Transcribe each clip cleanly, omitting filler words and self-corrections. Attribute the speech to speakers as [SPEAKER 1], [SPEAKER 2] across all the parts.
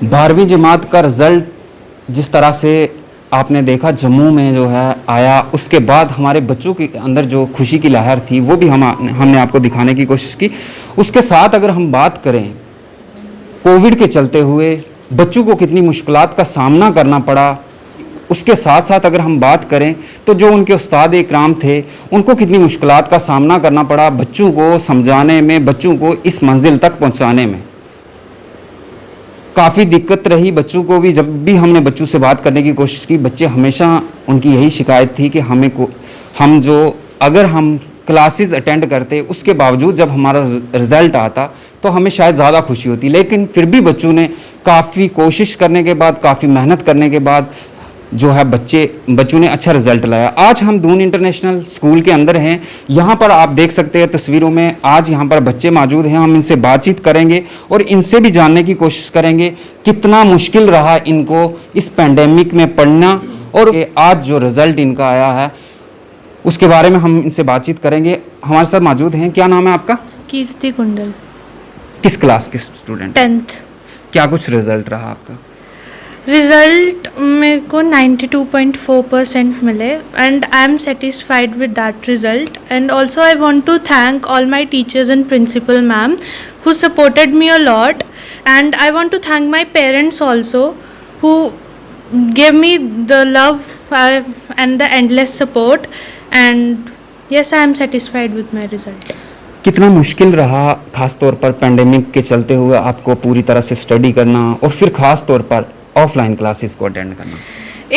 [SPEAKER 1] 12वीं जमात का रिज़ल्ट जिस तरह से आपने देखा जम्मू में जो है आया, उसके बाद हमारे बच्चों के अंदर जो खुशी की लहर थी वो भी हमने आपको दिखाने की कोशिश की। उसके साथ अगर हम बात करें कोविड के चलते हुए बच्चों को कितनी मुश्किलात का सामना करना पड़ा, उसके साथ साथ अगर हम बात करें तो जो उनके उस्ताद इकराम थे उनको कितनी मुश्किलात का सामना करना पड़ा बच्चों को समझाने में, बच्चों को इस मंजिल तक पहुंचाने में। काफ़ी दिक्कत रही बच्चों को भी। जब भी हमने बच्चों से बात करने की कोशिश की, बच्चे हमेशा उनकी यही शिकायत थी कि अगर हम क्लासेस अटेंड करते उसके बावजूद जब हमारा रिज़ल्ट आता तो हमें शायद ज़्यादा खुशी होती, लेकिन फिर भी बच्चों ने काफ़ी कोशिश करने के बाद, काफ़ी मेहनत करने के बाद जो है बच्चों ने अच्छा रिजल्ट लाया। आज हम दून इंटरनेशनल स्कूल के अंदर हैं। यहाँ पर आप देख सकते हैं तस्वीरों में, आज यहाँ पर बच्चे मौजूद हैं। हम इनसे बातचीत करेंगे और इनसे भी जानने की कोशिश करेंगे कितना मुश्किल रहा इनको इस पैंडेमिक में पढ़ना, और आज जो रिज़ल्ट इनका आया है उसके बारे में हम इनसे बातचीत करेंगे। हमारे साथ मौजूद हैं, क्या नाम है आपका?
[SPEAKER 2] कीर्ति कुंडल।
[SPEAKER 1] किस क्लास के स्टूडेंट?
[SPEAKER 2] 10th।
[SPEAKER 1] क्या कुछ रिजल्ट रहा आपका?
[SPEAKER 2] रिजल्ट मेरे को 92.4% मिले and I am satisfied with that result. And also I want to thank all my teachers and principal ma'am who supported me a lot, and I want to thank my parents also who gave me the love and the endless support, and yes, I am satisfied with my result.
[SPEAKER 1] कितना मुश्किल रहा खास तौर पर pandemic के चलते हुए आपको पूरी तरह से स्टडी करना और फिर खास तौर पर ऑफलाइन क्लासेस को अटेंड करना?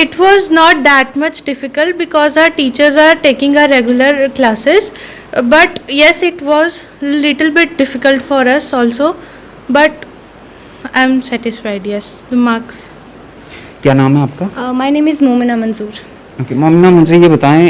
[SPEAKER 2] It was not that much difficult because our teachers are taking our regular classes, but yes, it was little bit difficult for us also, but I am satisfied. Yes, the marks.
[SPEAKER 1] क्या नाम है आपका?
[SPEAKER 3] My name is Momina Manzoor.
[SPEAKER 1] Okay Momina, मुझे ये बताएं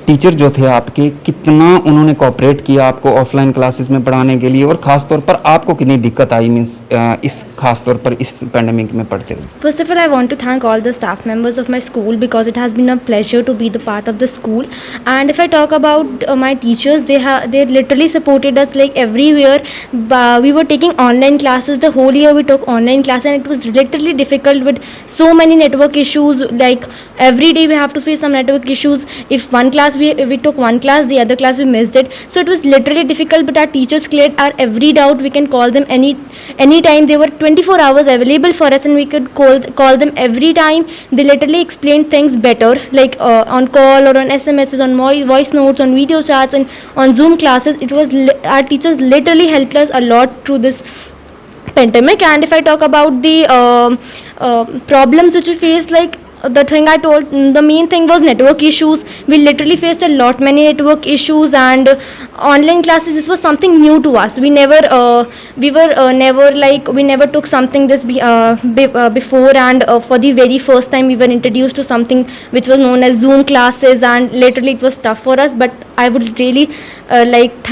[SPEAKER 1] teacher जो थे आपके कितना उन्होंने कोऑपरेट किया आपको ऑफलाइन क्लासेस में पढ़ाने के लिए, और ख़ास तौर पर आपको कितनी दिक्कत आई मींस इस खास तौर पर इस पैंडेमिक में पढ़ते हुए?
[SPEAKER 3] First of all, I want to thank all the staff members of my school because it has been a pleasure to be the part of the school. And if I talk about my teachers, they literally supported us like everywhere. We were taking online classes the whole year. We took online classes and it was literally difficult with so many network issues. Like every day we have to face some network issues. If one class we took one class, the other class we missed it, so it was literally difficult, but our teachers cleared our every doubt. We can call them any time. They were 24 hours available for us and we could call them every time. They literally explained things better, like on call or on SMSs, on voice notes, on video chats, and on Zoom classes. It was our teachers literally helped us a lot through this pandemic. And if I talk about the problems which we faced, like the thing I told, the main thing was network issues. We literally faced a lot many network issues, and online classes, this was something new to us. We never took something this before, and for the very first time we were introduced to something which was known as Zoom classes, and literally it was tough for us. But I would really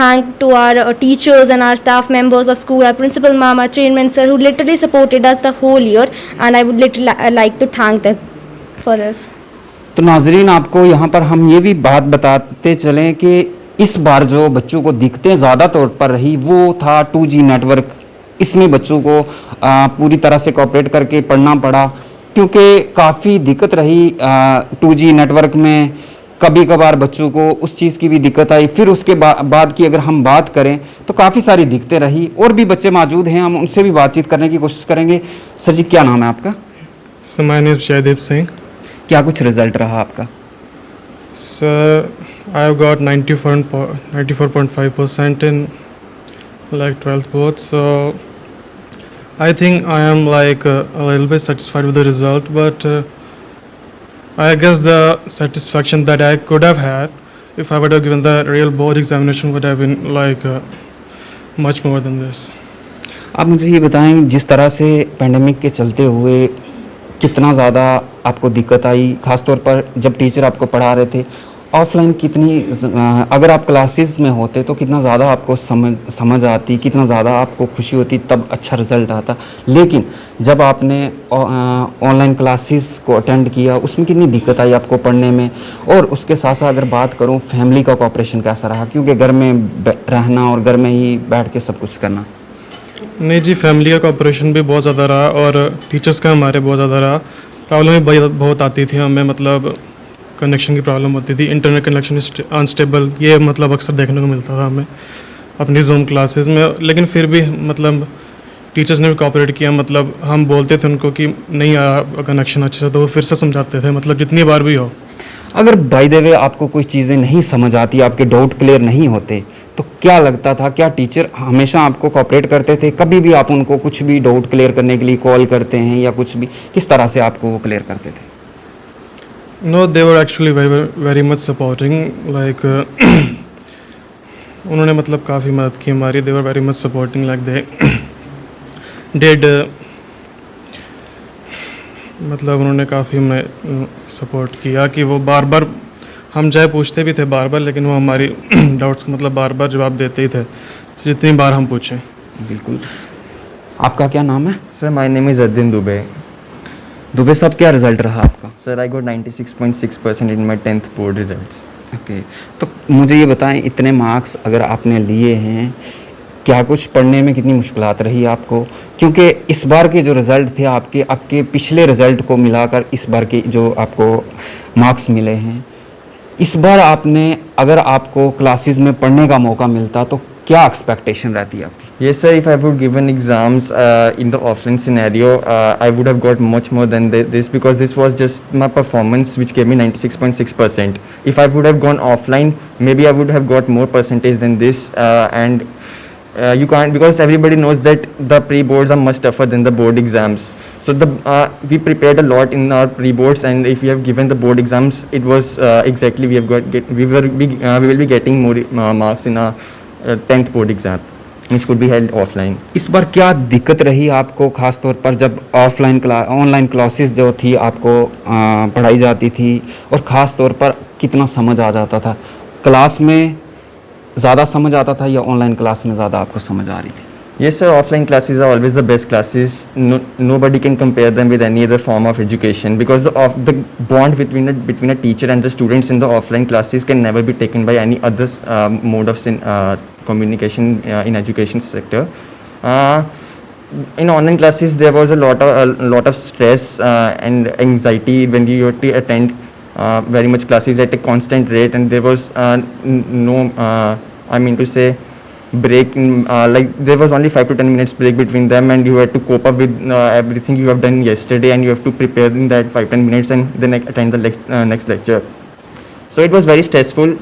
[SPEAKER 3] thank to our teachers and our staff members of school, our principal ma'am, our chairman sir, who literally supported us the whole year, and I would literally like to thank them for this.
[SPEAKER 1] तो नाजरीन, आपको यहाँ पर हम ये भी बात बताते चलें कि इस बार जो बच्चों को दिक्कतें ज़्यादा तौर पर रही वो था 2G नेटवर्क। इसमें बच्चों को पूरी तरह से कोऑपरेट करके पढ़ना पड़ा क्योंकि काफ़ी दिक्कत रही 2G नेटवर्क में। कभी कभार बच्चों को उस चीज़ की भी दिक्कत आई। फिर उसके बाद की अगर हम बात करें तो काफ़ी सारी दिक्कतें रही। और भी बच्चे मौजूद हैं, हम उनसे भी बातचीत करने की कोशिश करेंगे। सर जी, क्या नाम है आपका?
[SPEAKER 4] Sir, my name is Jaideep Singh.
[SPEAKER 1] क्या कुछ रिजल्ट रहा आपका?
[SPEAKER 4] Sir, I have got 94.5% in like 12th board, so I think I am like a little bit satisfied with the result, but I guess the satisfaction that I could have had if I would have given the real board examination would have been like much more than this.
[SPEAKER 1] आप मुझे ये बताएं, जिस तरह से pandemic के चलते हुए कितना ज़्यादा आपको दिक्कत आई, ख़ास तौर पर जब टीचर आपको पढ़ा रहे थे ऑफलाइन, कितनी अगर आप क्लासेस में होते तो कितना ज़्यादा आपको समझ आती, कितना ज़्यादा आपको खुशी होती, तब अच्छा रिज़ल्ट आता। लेकिन जब आपने ऑनलाइन क्लासेस को अटेंड किया उसमें कितनी दिक्कत आई आपको पढ़ने में। और उसके साथ साथ अगर बात करूं फैमिली का कोऑपरेशन कैसा रहा, क्योंकि घर में रहना और घर में ही बैठ के सब कुछ करना।
[SPEAKER 4] नहीं जी, फैमिली का कोऑपरेशन भी बहुत ज़्यादा रहा और टीचर्स का हमारे बहुत ज़्यादा रहा। प्रॉब्लम भी बहुत आती थी हमें, मतलब कनेक्शन की प्रॉब्लम होती थी, इंटरनेट कनेक्शन अनस्टेबल, ये मतलब अक्सर देखने को मिलता था हमें अपनी जूम क्लासेस में। लेकिन फिर भी मतलब टीचर्स ने भी कोऑपरेट किया, मतलब हम बोलते थे उनको कि नहीं आया कनेक्शन अच्छे से, तो वो फिर से समझाते थे, मतलब जितनी बार भी हो।
[SPEAKER 1] अगर बाय द वे आपको कोई चीज़ें नहीं समझ आती, आपके डाउट क्लियर नहीं होते, तो क्या लगता था, क्या टीचर हमेशा आपको कोऑपरेट करते थे? कभी भी आप उनको कुछ भी डाउट क्लियर करने के लिए कॉल करते हैं या कुछ भी, किस तरह से आपको वो क्लियर करते थे?
[SPEAKER 4] No, they were actually very much supporting, like उन्होंने मतलब काफ़ी मदद की हमारी। They were very much supporting, like they did, मतलब उन्होंने काफ़ी हमें सपोर्ट किया कि वो बार बार, हम चाहे पूछते भी थे बार बार, लेकिन वो हमारी डाउट्स को मतलब बार बार जवाब देते ही थे, जितनी बार हम पूछें।
[SPEAKER 1] बिल्कुल। आपका क्या नाम है?
[SPEAKER 5] Sir, my name is Ardin Dubey.
[SPEAKER 1] Dubey साहब, क्या रिजल्ट रहा आपका?
[SPEAKER 5] Sir, I got 96.6% in my 10th board results.
[SPEAKER 1] Okay, तो मुझे ये बताएं, इतने मार्क्स अगर आपने लिए हैं, क्या कुछ पढ़ने में कितनी मुश्किलात रही आपको? क्योंकि इस बार के जो रिज़ल्ट थे आपके पिछले रिज़ल्ट को मिलाकर इस बार के जो आपको मार्क्स मिले हैं, इस बार आपने, अगर आपको क्लासेस में पढ़ने का मौका मिलता तो क्या एक्सपेक्टेशन रहती है आपकी?
[SPEAKER 5] Yes, sir, if I would given exams in the offline scenario, I would have got much more than this, because this was just my performance which gave me 96.6%. If I would have gone offline, maybe I would have got more percentage than this, and you can't, because everybody knows that the pre-boards are much tougher than the board exams. So we prepared a lot in our pre-boards, and if we have given the board exams, it was exactly we will be getting more marks in our 10th board exam, which could be held offline.
[SPEAKER 1] इस बार क्या दिक्कत रही आपको, ख़ास तौर पर जब online classes जो थी आपको पढ़ाई जाती थी, और ख़ास तौर पर कितना समझ आ जाता था? क्लास में ज़्यादा समझ आता था या ऑनलाइन क्लास में ज़्यादा आपको समझ आ रही थी?
[SPEAKER 5] Yes, sir, offline classes are always the best classes. Nobody can compare them with any other form of education, because the bond between a teacher and the students in the offline classes can never be taken by any other mode of communication in education sector. In online classes, there was a lot of stress and anxiety when you had to attend very much classes at a constant rate, and there was break like there was only 5 to 10 minutes break between them, and you had to cope up with everything you have done yesterday, and you have to prepare in that 5-10 minutes and then attend the next lecture. So it was very stressful,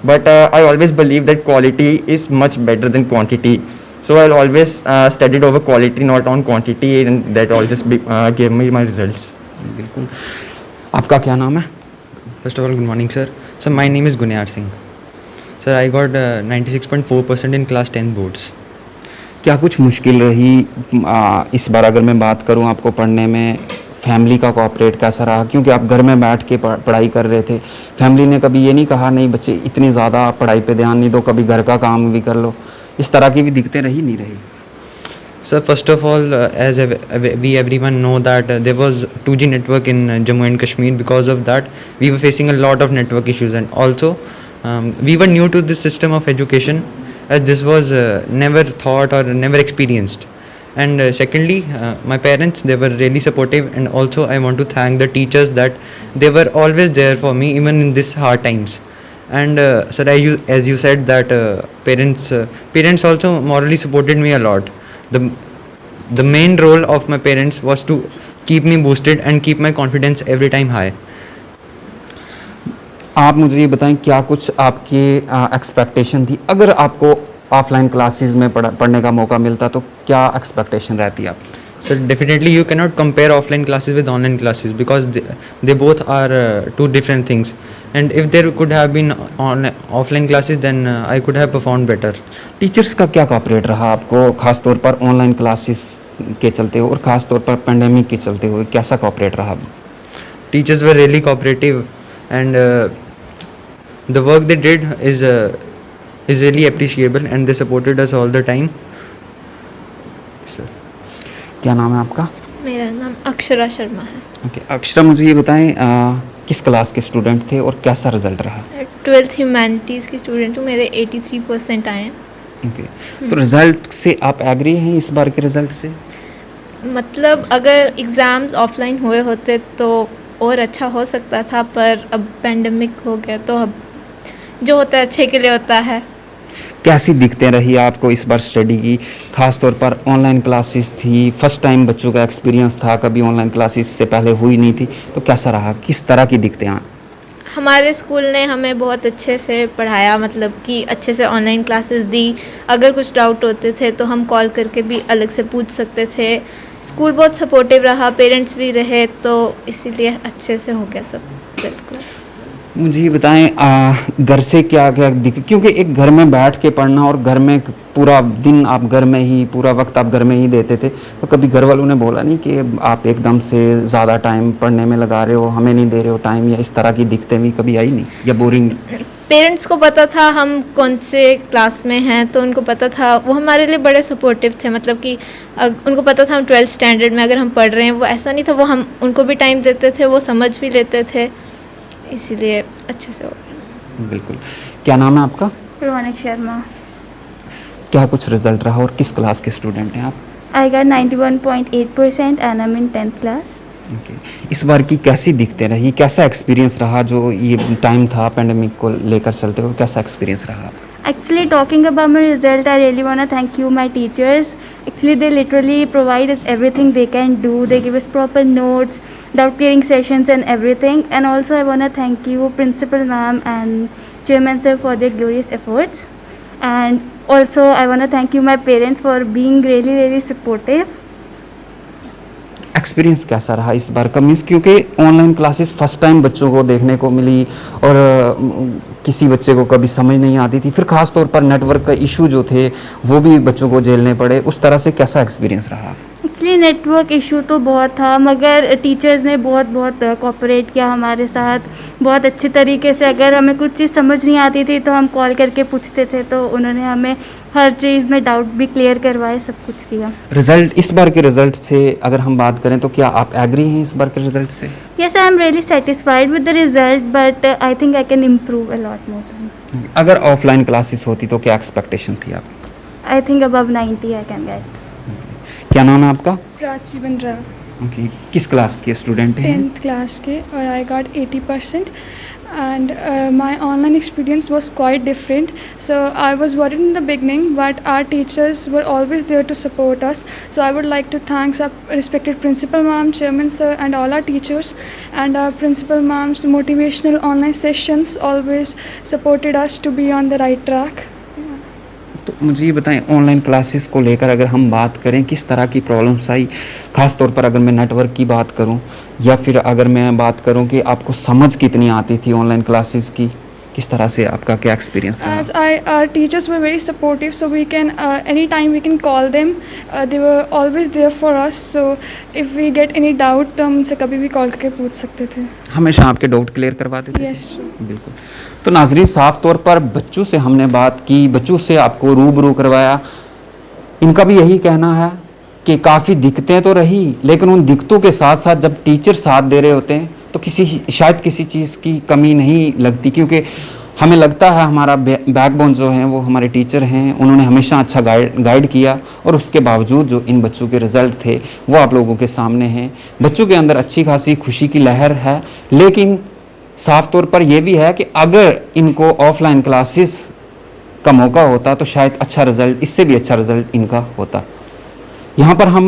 [SPEAKER 5] but I always believe that quality is much better than quantity. So I'll always studied over quality, not on quantity, and that all just gave me my results.
[SPEAKER 1] बिल्कुल। आपका क्या नाम है?
[SPEAKER 6] First of all, good morning, sir. So my name is Gunyar Singh. Sir, I got 96.4% in class 10 boards.
[SPEAKER 1] क्या कुछ मुश्किल रही इस बार, अगर मैं बात करूं आपको पढ़ने में? फैमिली का कोऑपरेट कैसा रहा? क्योंकि आप घर में बैठ के पढ़ाई कर रहे थे, फैमिली ने कभी ये नहीं कहा नहीं बच्चे इतनी ज़्यादा पढ़ाई पे ध्यान नहीं दो, कभी घर का काम भी कर लो, इस तरह की भी दिक्कतें रही नहीं रही?
[SPEAKER 6] Sir, first of all, as we everyone know that there was 2G network in Jammu and Kashmir. Because of that, we were facing a lot of network issues, and also we were new to this system of education, as this was never thought or never experienced. And secondly, my parents, they were really supportive, and also I want to thank the teachers that they were always there for me even in these hard times. And sir, as you said that parents also morally supported me a lot. The main role of my parents was to keep me boosted and keep my confidence every time high.
[SPEAKER 1] आप मुझे ये बताएं, क्या कुछ आपकी expectation थी? अगर आपको ऑफलाइन क्लासेस में पढ़ने का मौका मिलता तो क्या एक्सपेक्टेशन रहती आपकी?
[SPEAKER 6] So definitely you cannot compare offline classes with online classes, because they both are two different things. And if there could have been offline classes, then I could have performed better.
[SPEAKER 1] Teachers का क्या cooperate रहा आपको, खास तौर पर online classes के चलते हुए और ख़ास तौर पर पेंडेमिक के चलते हुए कैसा कोऑपरेट रहा?
[SPEAKER 6] Teachers were really cooperative, and the work they did is really appreciable, and they supported us all the time. Sir.
[SPEAKER 1] क्या नाम है आपका?
[SPEAKER 7] मेरा नाम अक्षरा शर्मा है।
[SPEAKER 1] ओके, अक्षरा, मुझे ये बताएं किस क्लास के स्टूडेंट थे और कैसा रिजल्ट रहा?
[SPEAKER 7] 12th ह्यूमैनिटीज़ की स्टूडेंट हूँ, मेरे 83% आए हैं।
[SPEAKER 1] ओके, तो रिजल्ट से आप एग्री हैं इस बार के रिजल्ट से?
[SPEAKER 7] मतलब अगर एग्ज़ाम्स ऑफलाइन हुए होते तो और अच्छा हो सकता था, पर अब पेंडेमिक हो गया तो अब जो होता है अच्छे के लिए होता है।
[SPEAKER 1] कैसी दिक्कतें रही आपको इस बार स्टडी की? खास तौर पर ऑनलाइन क्लासेस थी, फर्स्ट टाइम बच्चों का एक्सपीरियंस था, कभी ऑनलाइन क्लासेस से पहले हुई नहीं थी, तो कैसा रहा? किस तरह की दिक्कतें आई?
[SPEAKER 7] हमारे स्कूल ने हमें बहुत अच्छे से पढ़ाया, मतलब कि अच्छे से ऑनलाइन क्लासेस दी। अगर कुछ डाउट होते थे तो हम कॉल करके भी अलग से पूछ सकते थे। स्कूल बहुत सपोर्टिव रहा, पेरेंट्स भी रहे, तो इसीलिए अच्छे से हो गया सब 12th क्लास।
[SPEAKER 1] मुझे ये बताएं घर से क्या क्या दिक्कत, क्योंकि एक घर में बैठ के पढ़ना और घर में पूरा दिन आप घर में ही, पूरा वक्त आप घर में ही देते थे, तो कभी घर वालों ने बोला नहीं कि आप एकदम से ज़्यादा टाइम पढ़ने में लगा रहे हो, हमें नहीं दे रहे हो टाइम, या इस तरह की दिक्कतें भी कभी आई नहीं, या बोरिंग?
[SPEAKER 7] पेरेंट्स को पता था हम कौन से क्लास में हैं, तो उनको पता था, वो हमारे लिए बड़े सपोर्टिव थे। मतलब कि उनको पता था हम 12th स्टैंडर्ड में अगर हम पढ़ रहे हैं, वो ऐसा नहीं था, वो हम उनको भी टाइम देते थे, वो समझ भी लेते थे, इसीलिए अच्छे से हो गया।
[SPEAKER 1] बिल्कुल। क्या नाम है आपका?
[SPEAKER 8] रौनक शर्मा।
[SPEAKER 1] क्या कुछ रिजल्ट रहा और किस क्लास के स्टूडेंट हैं आप?
[SPEAKER 8] I got 91.8% and I'm in 10th class.
[SPEAKER 1] Okay, इस बार की कैसी दिक्कतें रही, कैसा एक्सपीरियंस रहा? जो ये टाइम था पेंडेमिक को लेकर चलते हुए, कैसा एक्सपीरियंस रहा?
[SPEAKER 8] Actually, talking about my result, I really want to thank you, my teachers. Actually, they literally provide us everything they can do. They give us proper notes, doubt clearing sessions and everything. And also, I want to thank you, Principal Ma'am and Chairman Sir, for their glorious efforts. And also, I want to thank you, my parents, for being really, really supportive.
[SPEAKER 1] Experience कैसा रहा इस बार का? Means क्योंकि online classes first time बच्चों को देखने को मिली और किसी बच्चे को कभी समझ नहीं आती थी, फिर खास तौर पर नेटवर्क का इशू जो थे वो भी बच्चों को झेलने पड़े, उस तरह से कैसा एक्सपीरियंस रहा?
[SPEAKER 8] एक्चुअली नेटवर्क इशू तो बहुत था, मगर टीचर्स ने बहुत कोऑपरेट किया हमारे साथ बहुत अच्छे तरीके से। अगर हमें कुछ चीज़ समझ नहीं आती थी तो हम कॉल करके पूछते थे, तो उन्होंने हमें हर चीज़ में डाउट भी क्लियर करवाए, सब कुछ किया।
[SPEAKER 1] रिजल्ट, इस बार के रिजल्ट से अगर हम बात करें तो क्या आप एग्री हैं इस बार के रिजल्ट से?
[SPEAKER 8] Yes, I am really satisfied with the result, but I think I can improve a lot more.
[SPEAKER 1] अगर ऑफलाइन क्लासेस होती तो क्या एक्सपेक्टेशन थी आपकी?
[SPEAKER 8] I think above 90 I can get.
[SPEAKER 1] क्या नाम है आपका?
[SPEAKER 9] प्राची बन रहा,
[SPEAKER 1] ओके, किस क्लास के स्टूडेंट हैं?
[SPEAKER 9] 10th क्लास के, और I got 80%. And my online experience was quite different, so I was worried in the beginning, but our teachers were always there to support us. So I would like to thank our respected principal ma'am, chairman sir, and all our teachers. And our principal ma'am's motivational online sessions always supported us to be on the right track.
[SPEAKER 1] तो मुझे ये बताएं, online classes को लेकर अगर हम बात करें, किस तरह की प्रॉब्लम्स आई? ख़ास तौर पर अगर मैं नेटवर्क की बात करूं, या फिर अगर मैं बात करूं कि आपको समझ कितनी आती थी ऑनलाइन क्लासेस की, किस तरह से आपका क्या एक्सपीरियंस रहा?
[SPEAKER 9] As our teachers were very supportive, so we can anytime we can call them. They were always there for us. So if we get any doubt, तो हम उनसे कभी भी कॉल करके पूछ सकते थे।
[SPEAKER 1] हमेशा आपके डाउट क्लियर करवा देते थे?
[SPEAKER 9] Yes.
[SPEAKER 1] बिल्कुल। तो नाजरीन, साफ तौर पर बच्चों से हमने बात की, बच्चों से आपको रूबरू करवाया। इनका भी यही कहना है कि काफ़ी दिक्कतें तो रही, लेकिन उन दिक्कतों के साथ साथ जब टीचर साथ दे रहे होते हैं तो शायद किसी चीज़ की कमी नहीं लगती, क्योंकि हमें लगता है हमारा बैकबोन जो है वो हमारे टीचर हैं, उन्होंने हमेशा अच्छा गाइड किया, और उसके बावजूद जो इन बच्चों के रिज़ल्ट थे वो आप लोगों के सामने हैं। बच्चों के अंदर अच्छी खासी खुशी की लहर है, लेकिन साफ तौर पर यह भी है कि अगर इनको ऑफलाइन क्लासेस का मौका होता तो शायद अच्छा रिज़ल्ट, इससे भी अच्छा रिज़ल्ट इनका होता। यहाँ पर हम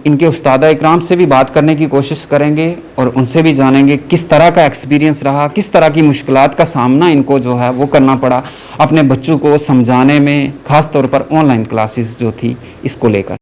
[SPEAKER 1] इनके उस्ताद इकराम से भी बात करने की कोशिश करेंगे और उनसे भी जानेंगे किस तरह का एक्सपीरियंस रहा, किस तरह की मुश्किलात का सामना इनको जो है वो करना पड़ा अपने बच्चों को समझाने में, ख़ास तौर पर ऑनलाइन क्लासेस जो थी इसको लेकर।